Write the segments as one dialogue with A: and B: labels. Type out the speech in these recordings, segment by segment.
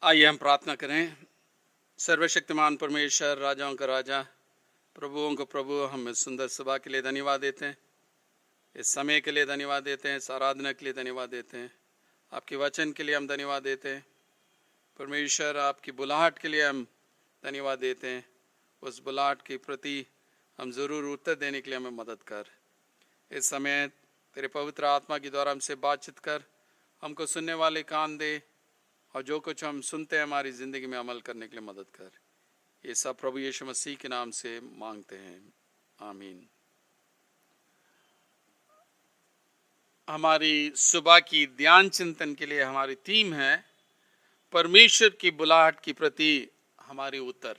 A: आइए हम प्रार्थना करें। सर्वशक्तिमान परमेश्वर, राजाओं का राजा, प्रभुओं को प्रभु, हम इस सुंदर सभा के लिए धन्यवाद देते हैं। इस समय के लिए धन्यवाद देते हैं। इस आराधना के लिए धन्यवाद देते हैं। आपके वचन के लिए हम धन्यवाद देते हैं। परमेश्वर, आपकी बुलाहट के लिए हम धन्यवाद देते हैं। उस बुलाहट के प्रति हम ज़रूर उत्तर देने के लिए हमें मदद कर। इस समय तेरे पवित्र आत्मा के द्वारा हमसे बातचीत कर, हमको सुनने वाले कान दे, और जो कुछ हम सुनते हैं हमारी ज़िंदगी में अमल करने के लिए मदद कर। ये सब प्रभु यीशु मसीह के नाम से मांगते हैं, आमीन। हमारी सुबह की ध्यान चिंतन के लिए हमारी थीम है परमेश्वर की बुलाहट के प्रति हमारी उत्तर।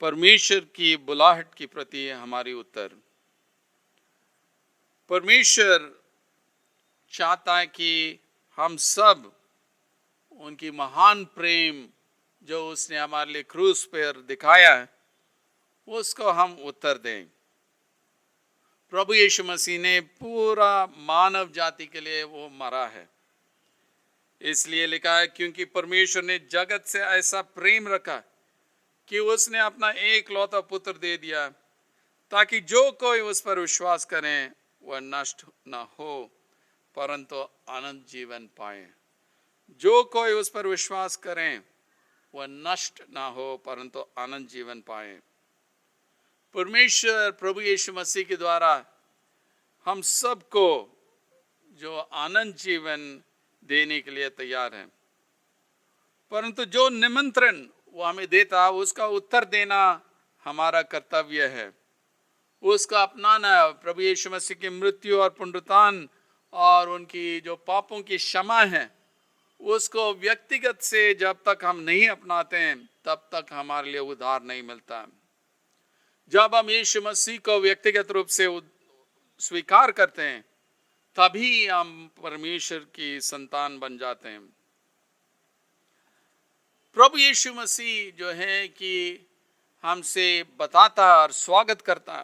A: परमेश्वर की बुलाहट के प्रति हमारी उत्तर। परमेश्वर चाहता है कि हम सब उनकी महान प्रेम जो उसने हमारे लिए क्रूस पर दिखाया है, उसको हम उत्तर दें। प्रभु यीशु मसीह ने पूरा मानव जाति के लिए वो मरा है। इसलिए लिखा है, क्योंकि परमेश्वर ने जगत से ऐसा प्रेम रखा कि उसने अपना एक लौता पुत्र दे दिया, ताकि जो कोई उस पर विश्वास करें वह नष्ट न हो परंतु अनंत जीवन पाए। जो कोई उस पर विश्वास करें वह नष्ट ना हो परंतु अनंत जीवन पाए। परमेश्वर प्रभु यीशु मसीह के द्वारा हम सबको जो अनंत जीवन देने के लिए तैयार है, परंतु जो निमंत्रण वो हमें देता उसका उत्तर देना हमारा कर्तव्य है। उसका अपनाना, प्रभु यीशु मसीह की मृत्यु और पुनरुत्थान और उनकी जो पापों की क्षमा है, उसको व्यक्तिगत से जब तक हम नहीं अपनाते हैं तब तक हमारे लिए उद्धार नहीं मिलता। जब हम यीशु मसीह को व्यक्तिगत रूप से स्वीकार करते हैं तभी हम परमेश्वर की संतान बन जाते हैं। प्रभु यीशु मसीह जो है कि हमसे बताता और स्वागत करता,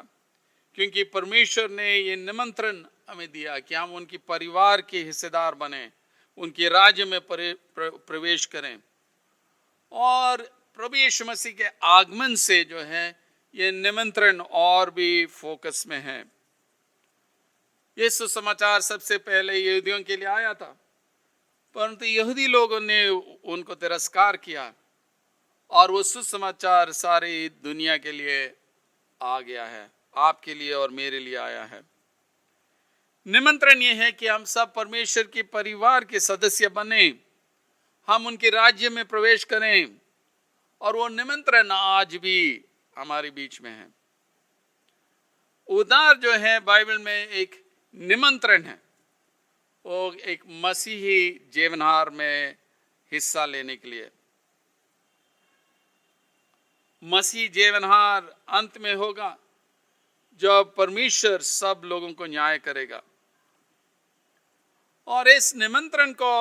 A: क्योंकि परमेश्वर ने ये निमंत्रण हमें दिया कि हम उनकी परिवार के हिस्सेदार बने, उनके राज्य में प्रवेश करें। और प्रभु यीशु मसीह के आगमन से जो है ये निमंत्रण और भी फोकस में है। ये सुसमाचार सबसे पहले यहूदियों के लिए आया था, परंतु यहूदी लोगों ने उनको तिरस्कार किया और वो सुसमाचार सारी दुनिया के लिए आ गया है, आपके लिए और मेरे लिए आया है। निमंत्रण ये है कि हम सब परमेश्वर के परिवार के सदस्य बने, हम उनके राज्य में प्रवेश करें, और वो निमंत्रण आज भी हमारे बीच में है। उद्धार जो है बाइबल में एक निमंत्रण है, वो एक मसीही जीवनहार में हिस्सा लेने के लिए। मसीह जीवनहार अंत में होगा जब परमेश्वर सब लोगों को न्याय करेगा, और इस निमंत्रण को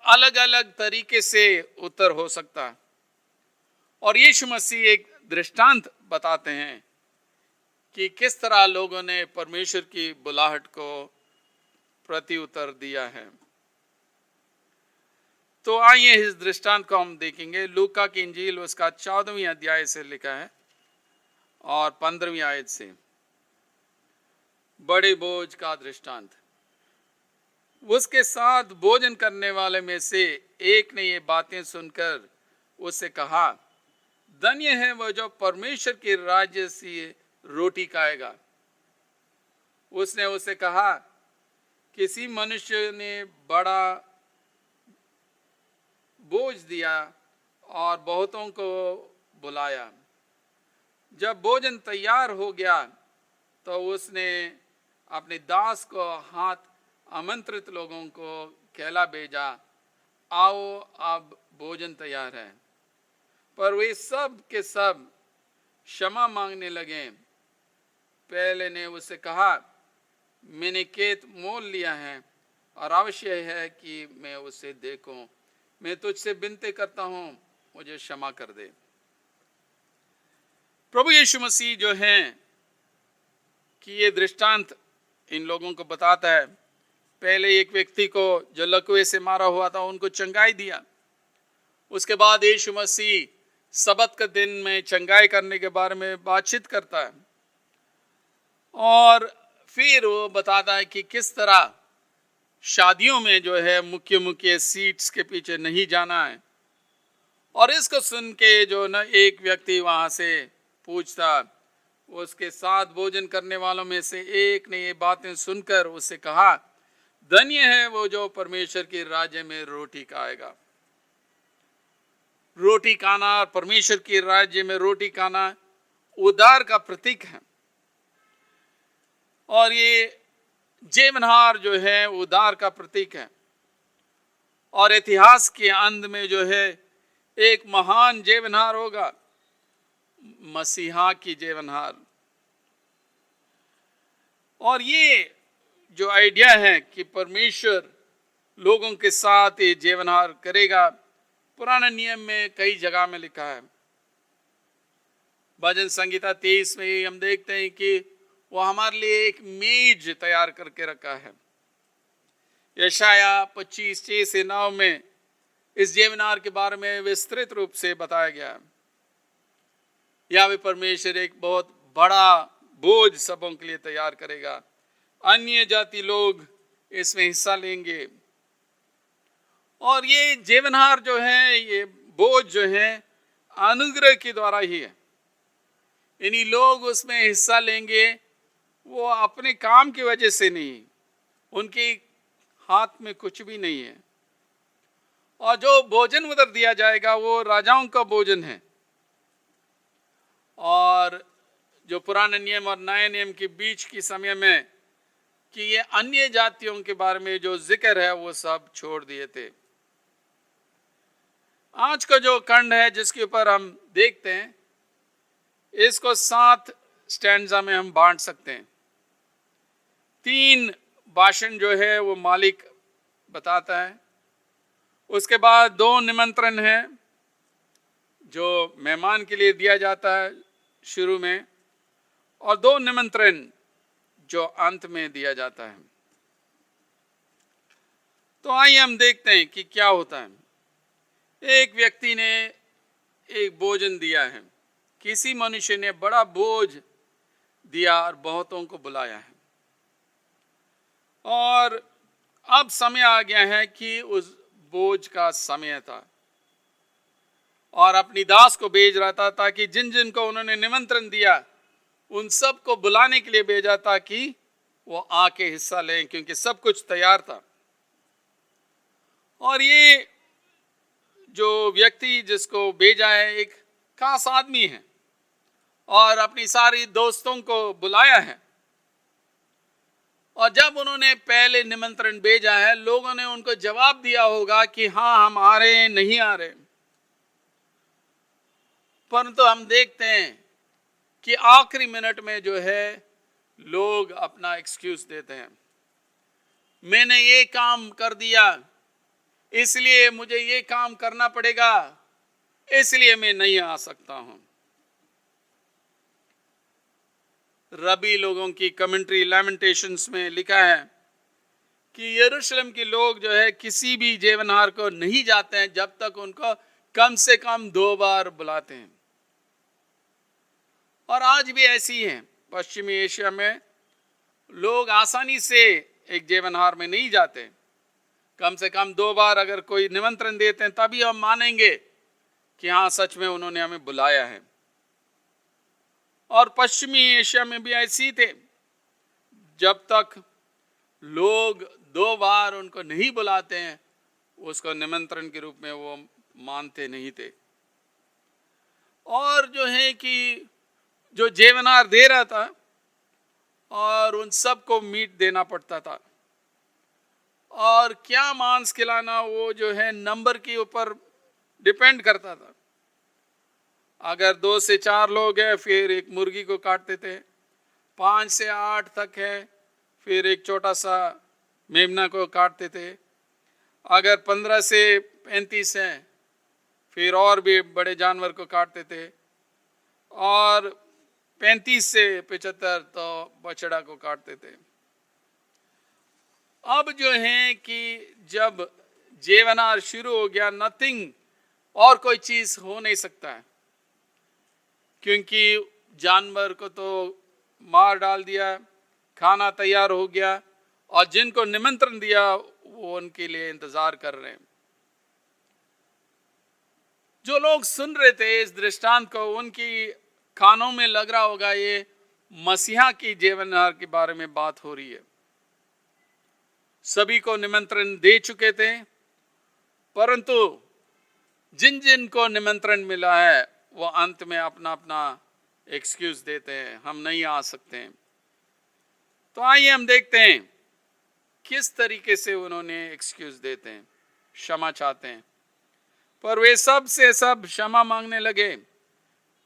A: अलग अलग तरीके से उत्तर हो सकता है। और यीशु मसीह एक दृष्टांत बताते हैं कि किस तरह लोगों ने परमेश्वर की बुलाहट को प्रति उत्तर दिया है। तो आइए इस दृष्टांत को हम देखेंगे। लूका की इंजील उसका 14वें अध्याय से लिखा है और 15वीं आयत से। बड़े बोझ का दृष्टांत। उसके साथ भोजन करने वाले में से एक ने ये बातें सुनकर उससे कहा, धन्य है वह जो परमेश्वर के राज्य से रोटी खाएगा। उसने उसे कहा, किसी मनुष्य ने बड़ा बोझ दिया और बहुतों को बुलाया। जब भोजन तैयार हो गया तो उसने अपने दास को हाथ आमंत्रित लोगों को कहला भेजा, आओ अब भोजन तैयार है। पर वे सब के सब क्षमा मांगने लगे। पहले ने उससे कहा, मैंने खेत मोल लिया है और आवश्यक है कि मैं उसे देखूं। मैं तुझसे विनती करता हूं, मुझे क्षमा कर दे। प्रभु यीशु मसीह जो है कि ये दृष्टांत इन लोगों को बताता है। पहले एक व्यक्ति को जो लकवे से मारा हुआ था उनको चंगाई दिया, उसके बाद यीशु मसीह सबत के दिन में चंगाई करने के बारे में बातचीत करता है और फिर वो बताता है कि किस तरह शादियों में जो है मुख्य मुख्य सीट्स के पीछे नहीं जाना है। और इसको सुन के जो न एक व्यक्ति वहां से पूछता, उसके साथ भोजन करने वालों में से एक ने ये बातें सुनकर उससे कहा, धन्य है वो जो परमेश्वर के राज्य में रोटी खाएगा। रोटी खाना और परमेश्वर के राज्य में रोटी खाना उद्धार का प्रतीक है और ये जीवनहार जो है उद्धार का प्रतीक है। और इतिहास के अंत में जो है एक महान जीवनहार होगा, मसीहा की जीवनहार। और ये जो आइडिया है कि परमेश्वर लोगों के साथ ये जीवनहार करेगा, पुराने नियम में कई जगह में लिखा है। भजन संगीता 23 में हम देखते हैं कि वो हमारे लिए एक मेज तैयार करके रखा है। यशाया 25:6-9 में इस जीवनहार के बारे में विस्तृत रूप से बताया गया है। यावे परमेश्वर एक बहुत बड़ा बोझ सबों के लिए तैयार करेगा, अन्य जाति लोग इसमें हिस्सा लेंगे। और ये जीवनहार जो है, ये बोझ जो है अनुग्रह के द्वारा ही है। इन्हीं लोग उसमें हिस्सा लेंगे, वो अपने काम की वजह से नहीं, उनके हाथ में कुछ भी नहीं है। और जो भोजन उधर दिया जाएगा वो राजाओं का भोजन है। और जो पुराने नियम और नए नियम के बीच के समय में कि ये अन्य जातियों के बारे में जो जिक्र है वो सब छोड़ दिए थे। आज का जो खंड है जिसके ऊपर हम देखते हैं, इसको 7 स्टैंजा में हम बांट सकते हैं। 3 भाषण जो है वो मालिक बताता है, उसके बाद 2 निमंत्रण है जो मेहमान के लिए दिया जाता है शुरू में, और 2 निमंत्रण जो अंत में दिया जाता है। तो आइए हम देखते हैं कि क्या होता है। एक व्यक्ति ने एक भोजन दिया है, किसी मनुष्य ने बड़ा बोझ दिया और बहुतों को बुलाया है। और अब समय आ गया है कि उस बोझ का समय था, और अपनी दास को भेज रहा था ताकि जिन जिन को उन्होंने निमंत्रण दिया उन सब को बुलाने के लिए भेजा ताकि वो आके हिस्सा लें, क्योंकि सब कुछ तैयार था। और ये जो व्यक्ति जिसको भेजा है एक खास आदमी है और अपनी सारी दोस्तों को बुलाया है। और जब उन्होंने पहले निमंत्रण भेजा है, लोगों ने उनको जवाब दिया होगा कि हाँ हम आ रहे हैं, नहीं आ रहे। परंतु हम देखते हैं कि आखिरी मिनट में जो है लोग अपना एक्सक्यूज देते हैं, मैंने ये काम कर दिया इसलिए मुझे ये काम करना पड़ेगा, इसलिए मैं नहीं आ सकता हूं। रबी लोगों की कमेंट्री लैमेंटेशंस में लिखा है कि यरूशलेम के लोग जो है किसी भी जीवनहार को नहीं जाते हैं जब तक उनको कम से कम 2 बार बुलाते हैं। और आज भी ऐसी है, पश्चिमी एशिया में लोग आसानी से एक जीवनहार में नहीं जाते। कम से कम 2 बार अगर कोई निमंत्रण देते हैं तभी हम मानेंगे कि हाँ सच में उन्होंने हमें बुलाया है। और पश्चिमी एशिया में भी ऐसी थे, जब तक लोग 2 बार उनको नहीं बुलाते हैं उसको निमंत्रण के रूप में वो मानते नहीं थे। और जो है कि जो जीवनहार दे रहा था और उन सबको मीट देना पड़ता था, और क्या मांस खिलाना वो जो है नंबर के ऊपर डिपेंड करता था। अगर 2 से 4 लोग हैं फिर एक मुर्गी को काटते थे, 5 से 8 तक है फिर एक छोटा सा मेमना को काटते थे, अगर 15 से 35 हैं फिर और भी बड़े जानवर को काटते थे, और 35 से 75 तो बछड़ा को काटते थे। अब जो है कि जब जीवनहार शुरू हो गया, नथिंग और कोई चीज हो नहीं सकता है, क्योंकि जानवर को तो मार डाल दिया, खाना तैयार हो गया, और जिनको निमंत्रण दिया वो उनके लिए इंतजार कर रहे हैं। जो लोग सुन रहे थे इस दृष्टांत को, उनकी कानों में लग रहा होगा ये मसीहा की जीवनहार के बारे में बात हो रही है। सभी को निमंत्रण दे चुके थे, परंतु जिन जिन को निमंत्रण मिला है वो अंत में अपना अपना एक्सक्यूज देते हैं, हम नहीं आ सकते हैं। तो आइए हम देखते हैं किस तरीके से उन्होंने एक्सक्यूज देते हैं, क्षमा चाहते हैं। पर वे सब से सब क्षमा मांगने लगे।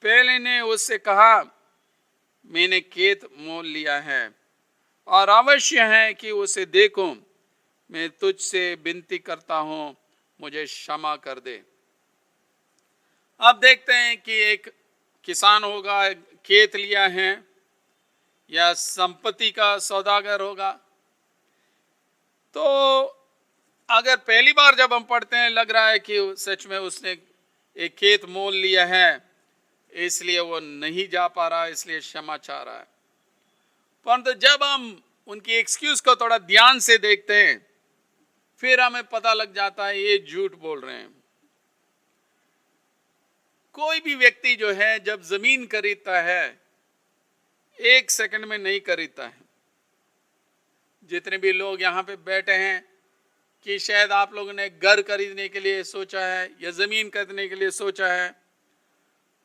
A: पहले ने उससे कहा, मैंने खेत मोल लिया है और अवश्य है कि उसे देखूं। मैं तुझसे विनती करता हूं, मुझे क्षमा कर दे। अब देखते हैं कि एक किसान होगा, खेत लिया है, या संपत्ति का सौदागर होगा। तो अगर पहली बार जब हम पढ़ते हैं लग रहा है कि सच में उसने एक खेत मोल लिया है, इसलिए वो नहीं जा पा रहा, इसलिए क्षमा चाह रहा है। परंतु जब हम उनकी एक्सक्यूज को थोड़ा ध्यान से देखते हैं, फिर हमें पता लग जाता है ये झूठ बोल रहे हैं। कोई भी व्यक्ति जो है जब जमीन खरीदता है, एक सेकंड में नहीं खरीदता है। जितने भी लोग यहाँ पे बैठे हैं कि शायद आप लोगों ने घर खरीदने के लिए सोचा है या जमीन खरीदने के लिए सोचा है,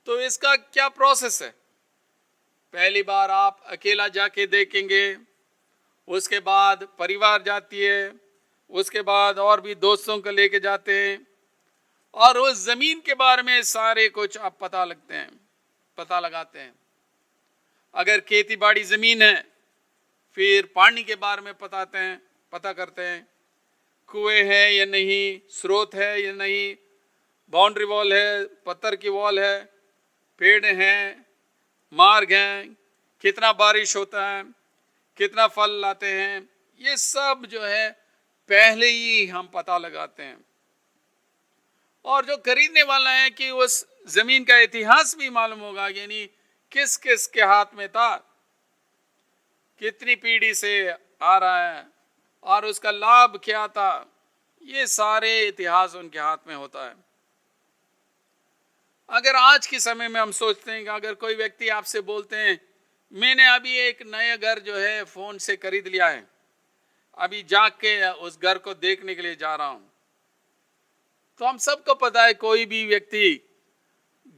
A: तो इसका क्या प्रोसेस है? पहली बार आप अकेला जाके देखेंगे, उसके बाद परिवार जाती है, उसके बाद और भी दोस्तों को लेके जाते हैं, और उस जमीन के बारे में सारे कुछ आप पता लगाते हैं। अगर खेती बाड़ी जमीन है, फिर पानी के बारे में पता करते हैं, कुएं है या नहीं, स्रोत है या नहीं, बाउंड्री वॉल है, पत्थर की वॉल है, पेड़ हैं, मार्ग हैं, कितना बारिश होता है, कितना फल लाते हैं, ये सब जो है पहले ही हम पता लगाते हैं। और जो खरीदने वाला है कि उस जमीन का इतिहास भी मालूम होगा, यानी किस किस के हाथ में था, कितनी पीढ़ी से आ रहा है और उसका लाभ क्या था, ये सारे इतिहास उनके हाथ में होता है। अगर आज के समय में हम सोचते हैं कि अगर कोई व्यक्ति आपसे बोलते हैं मैंने अभी एक नया घर जो है फोन से खरीद लिया है, अभी जाके उस घर को देखने के लिए जा रहा हूं, तो हम सबको पता है कोई भी व्यक्ति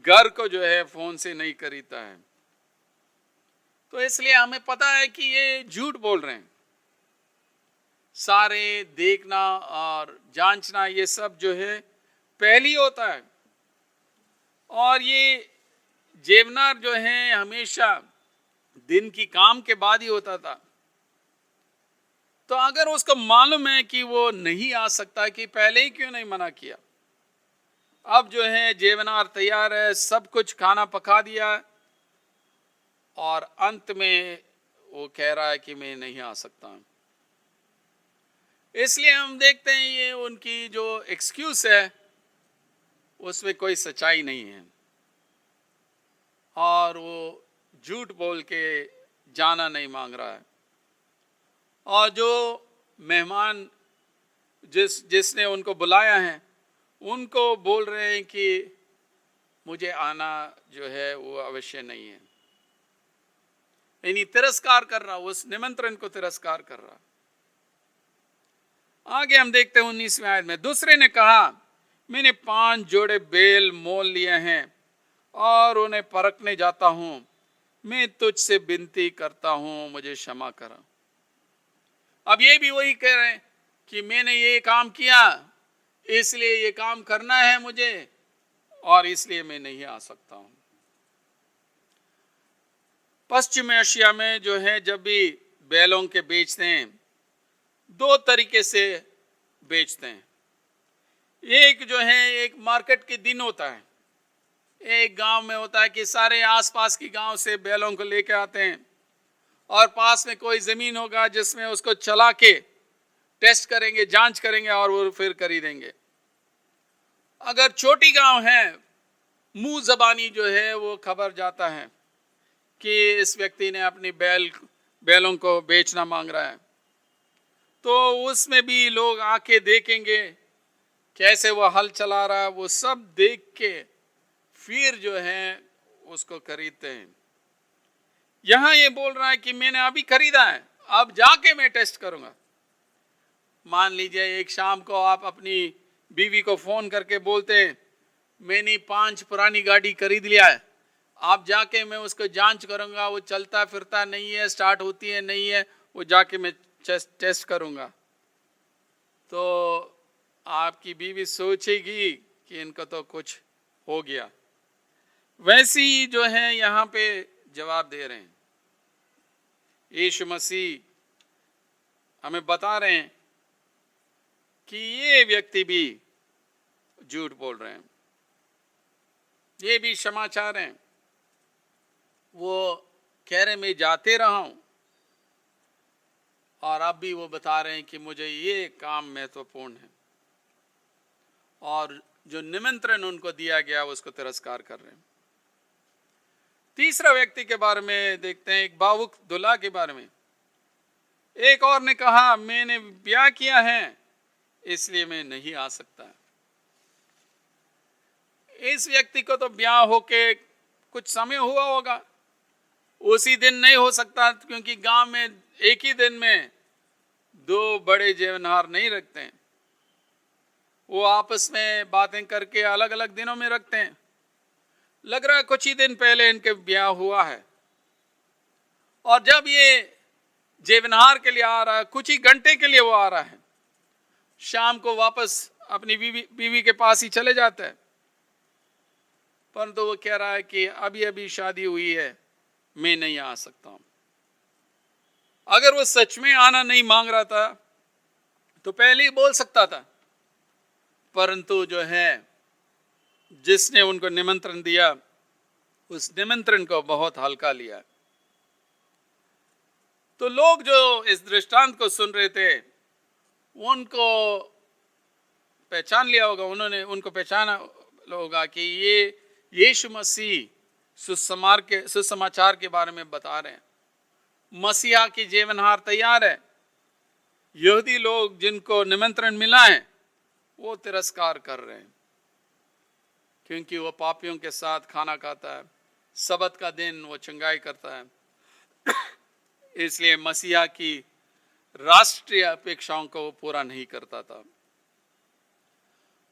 A: घर को जो है फोन से नहीं खरीदता है। तो इसलिए हमें पता है कि ये झूठ बोल रहे हैं। सारे देखना और जांचना ये सब जो है पहले ही होता है, और ये जेवनार जो है हमेशा दिन की काम के बाद ही होता था। तो अगर उसको मालूम है कि वो नहीं आ सकता, कि पहले ही क्यों नहीं मना किया? अब जो है जेवनार तैयार है, सब कुछ खाना पका दिया, और अंत में वो कह रहा है कि मैं नहीं आ सकता। इसलिए हम देखते हैं ये उनकी जो एक्सक्यूज है उसमें कोई सच्चाई नहीं है, और वो झूठ बोल के जाना नहीं मांग रहा है। और जो मेहमान जिसने उनको बुलाया है, उनको बोल रहे हैं कि मुझे आना जो है वो अवश्य नहीं है, यानी तिरस्कार कर रहा, उस निमंत्रण को तिरस्कार कर रहा। आगे हम देखते हैं 19वें आयत में, दूसरे ने कहा मैंने 5 जोड़े बैल मोल लिए हैं और उन्हें परखने जाता हूं, मैं तुझसे विनती करता हूं, मुझे क्षमा करा। अब ये भी वही कह रहे हैं कि मैंने ये काम किया, इसलिए ये काम करना है मुझे, और इसलिए मैं नहीं आ सकता हूं। पश्चिम एशिया में जो है जब भी बैलों के बेचते हैं, 2 तरीके से बेचते हैं। एक जो है एक मार्केट के दिन होता है, एक गांव में होता है कि सारे आसपास की गांव से बैलों को लेकर आते हैं, और पास में कोई जमीन होगा जिसमें उसको चला के टेस्ट करेंगे, जांच करेंगे, और वो फिर खरीदेंगे। अगर छोटी गांव है, मुंह जबानी जो है वो खबर जाता है कि इस व्यक्ति ने अपनी बैलों को बेचना मांग रहा है, तो उसमें भी लोग आके देखेंगे कैसे वो हल चला रहा है, वो सब देख के फिर जो है उसको खरीदते हैं। यहां ये बोल रहा है कि मैंने अभी खरीदा है, अब जाके मैं टेस्ट करूंगा। मान लीजिए एक शाम को आप अपनी बीवी को फोन करके बोलते हैं मैंने 5 पुरानी गाड़ी खरीद लिया है, आप जाके मैं उसको जांच करूंगा, वो चलता फिरता नहीं है, स्टार्ट होती है नहीं है, वो जाके मैं टेस्ट करूंगा। तो आपकी बीवी सोचेगी कि इनको तो कुछ हो गया। वैसे ही जो है यहाँ पे जवाब दे रहे हैं, यीशु मसीह हमें बता रहे हैं कि ये व्यक्ति भी झूठ बोल रहे हैं, ये भी समाचार हैं। वो कह रहे मैं जाते रहा हूं और अब भी वो बता रहे हैं कि मुझे ये काम महत्वपूर्ण है, और जो निमंत्रण उनको दिया गया उसको तिरस्कार कर रहे हैं। तीसरा व्यक्ति के बारे में देखते हैं, एक भावुक दूल्हा के बारे में। एक और ने कहा मैंने ब्याह किया है इसलिए मैं नहीं आ सकता। इस व्यक्ति को तो ब्याह होके कुछ समय हुआ होगा, उसी दिन नहीं हो सकता, क्योंकि गांव में एक ही दिन में 2 बड़े जीवनहार नहीं रखते हैं, वो आपस में बातें करके अलग अलग दिनों में रखते हैं। लग रहा है कुछ ही दिन पहले इनके ब्याह हुआ है, और जब ये जीवनहार के लिए आ रहा है, कुछ ही घंटे के लिए वो आ रहा है, शाम को वापस अपनी बीवी के पास ही चले जाता है। परंतु वो कह रहा है कि अभी अभी शादी हुई है, मैं नहीं आ सकता हूं। अगर वो सच में आना नहीं मांग रहा था तो पहले ही बोल सकता था, परंतु जो है जिसने उनको निमंत्रण दिया उस निमंत्रण को बहुत हल्का लिया। तो लोग जो इस दृष्टांत को सुन रहे थे उनको पहचान लिया होगा, उन्होंने उनको पहचाना होगा कि ये यीशु मसीह सुसमाचार के बारे में बता रहे हैं। मसीहा की जीवनहार तैयार है, यहूदी लोग जिनको निमंत्रण मिला है वो तिरस्कार कर रहे हैं, क्योंकि वो पापियों के साथ खाना खाता है, सबत का दिन वो चंगाई करता है। इसलिए मसीहा की राष्ट्रीय अपेक्षाओं को वो पूरा नहीं करता था।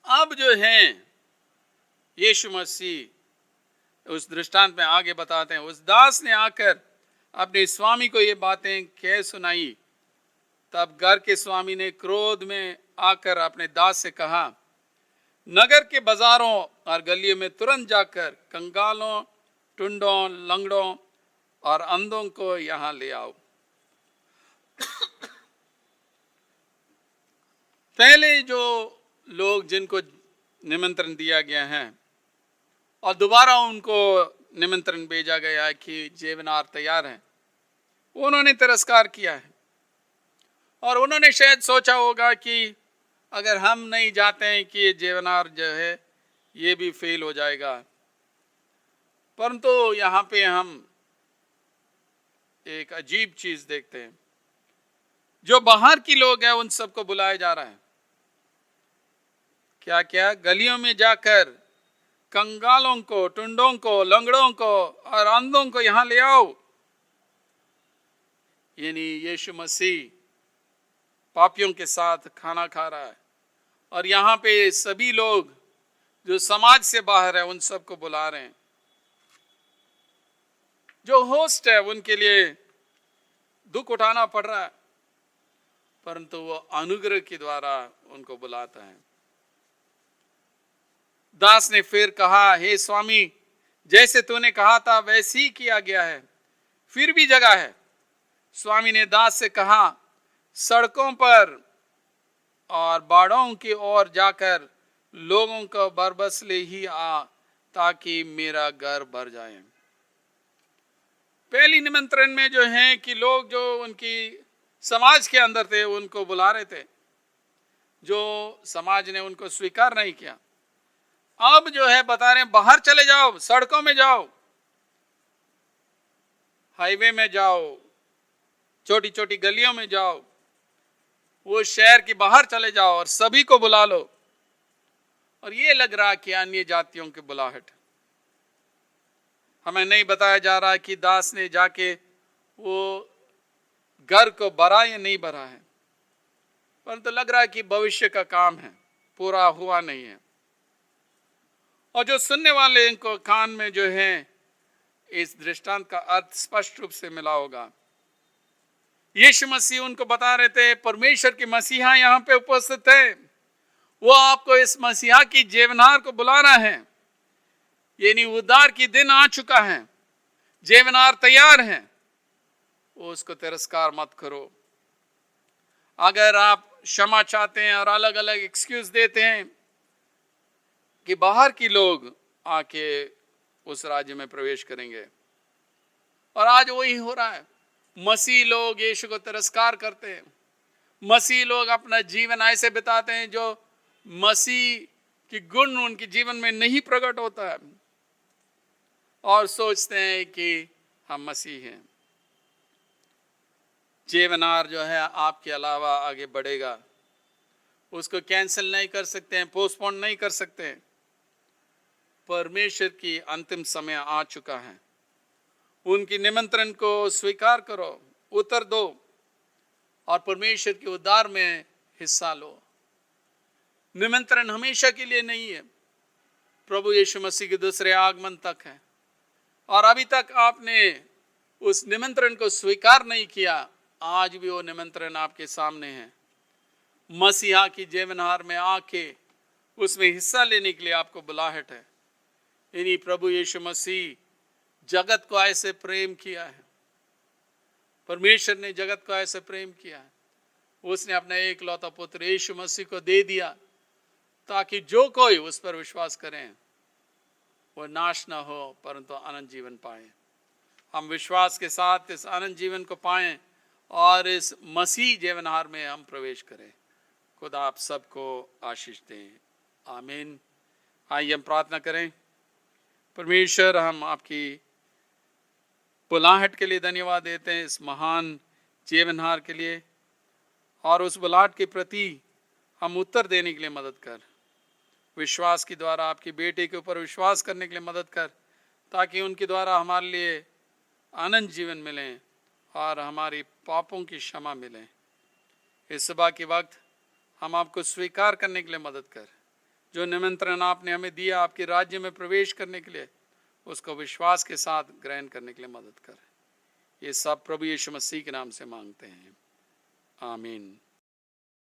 A: अब जो है यीशु मसीह उस दृष्टांत में आगे बताते हैं, उस दास ने आकर अपने स्वामी को ये बातें कह सुनाई। तब घर के स्वामी ने क्रोध में आकर अपने दास से कहा, नगर के बाजारों और गलियों में तुरंत जाकर कंगालों, टुंडों, लंगड़ों और अंधों को यहां ले आओ। पहले जो लोग जिनको निमंत्रण दिया गया है और दोबारा उनको निमंत्रण भेजा गया है कि जीवनहार तैयार है, उन्होंने तिरस्कार किया है। और उन्होंने शायद सोचा होगा कि अगर हम नहीं जाते हैं कि जीवनहार जो है ये भी फेल हो जाएगा। परंतु यहाँ पे हम एक अजीब चीज देखते हैं, जो बाहर की लोग हैं उन सबको बुलाया जा रहा है। क्या क्या? गलियों में जाकर कंगालों को, टुंडों को, लंगड़ों को और अंधों को यहां ले आओ। यानी यीशु मसीह पापियों के साथ खाना खा रहा है, और यहाँ पे सभी लोग जो समाज से बाहर है उन सबको बुला रहे हैं। जो होस्ट है उनके लिए दुख उठाना पड़ रहा है, परंतु वो अनुग्रह के द्वारा उनको बुलाता है। दास ने फिर कहा, हे स्वामी, जैसे तूने कहा था वैसे ही किया गया है, फिर भी जगह है। स्वामी ने दास से कहा, सड़कों पर और बाड़ों की ओर जाकर लोगों को बरबस ले ही आ, ताकि मेरा घर भर जाए। पहली निमंत्रण में जो है कि लोग जो उनकी समाज के अंदर थे उनको बुला रहे थे, जो समाज ने उनको स्वीकार नहीं किया। अब जो है बता रहे हैं बाहर चले जाओ, सड़कों में जाओ, हाईवे में जाओ, छोटी छोटी गलियों में जाओ, वो शहर के बाहर चले जाओ और सभी को बुला लो। और ये लग रहा कि अन्य जातियों की बुलाहट, हमें नहीं बताया जा रहा कि दास ने जाके वो घर को भरा या नहीं भरा है, परंतु लग रहा है कि भविष्य का काम है, पूरा हुआ नहीं है। और जो सुनने वाले इनको कान में जो है इस दृष्टांत का अर्थ स्पष्ट रूप से मिला होगा। यीशु मसीह उनको बता रहे थे परमेश्वर की मसीहा यहाँ पे उपस्थित है, वो आपको इस मसीहा की जेवनार को बुला रहा है। यानी उद्धार की दिन आ चुका है, जेवनार तैयार है, उसको तिरस्कार मत करो। अगर आप क्षमा चाहते हैं और अलग अलग एक्सक्यूज देते हैं कि बाहर के लोग आके उस राज्य में प्रवेश करेंगे, और आज वही हो रहा है। मसीह लोग यीशु को तिरस्कार करते हैं, मसीह लोग अपना जीवन ऐसे बिताते हैं जो मसीह की गुण उनके जीवन में नहीं प्रकट होता है, और सोचते हैं कि हम मसीह हैं। जेवनार जो है आपके अलावा आगे बढ़ेगा, उसको कैंसिल नहीं कर सकते हैं, पोस्टपोन नहीं कर सकते हैं। परमेश्वर की अंतिम समय आ चुका है, उनकी निमंत्रण को स्वीकार करो, उतर दो और परमेश्वर के उद्धार में हिस्सा लो। निमंत्रण हमेशा के लिए नहीं है, प्रभु यीशु मसीह के दूसरे आगमन तक है, और अभी तक आपने उस निमंत्रण को स्वीकार नहीं किया। आज भी वो निमंत्रण आपके सामने है, मसीहा की जेवनार में आके उसमें हिस्सा लेने के लिए आपको बुलाहट है। यानी प्रभु यीशु मसीह जगत को ऐसे प्रेम किया है, परमेश्वर ने जगत को ऐसे प्रेम किया है, उसने अपना एकलौता पुत्र यीशु मसीह को दे दिया ताकि जो कोई उस पर विश्वास करें वो नाश ना हो परंतु अनंत जीवन पाए। हम विश्वास के साथ इस अनंत जीवन को पाएं और इस मसीह जेवनार में हम प्रवेश करें। खुदा आप सबको आशीष दें, आमीन। आइए हम प्रार्थना करें। परमेश्वर, हम आपकी बुलाहट के लिए धन्यवाद देते हैं, इस महान जेवनहार के लिए, और उस बुलाहट के प्रति हम उत्तर देने के लिए मदद कर। विश्वास के द्वारा आपकी बेटे के ऊपर विश्वास करने के लिए मदद कर, ताकि उनके द्वारा हमारे लिए अनंत जीवन मिले और हमारी पापों की क्षमा मिले। इस सुबह के वक्त हम आपको स्वीकार करने के लिए मदद कर। जो निमंत्रण आपने हमें दिया आपके राज्य में प्रवेश करने के लिए, उसको विश्वास के साथ ग्रहण करने के लिए मदद कर। ये सब प्रभु यीशु मसीह के नाम से मांगते हैं, आमीन।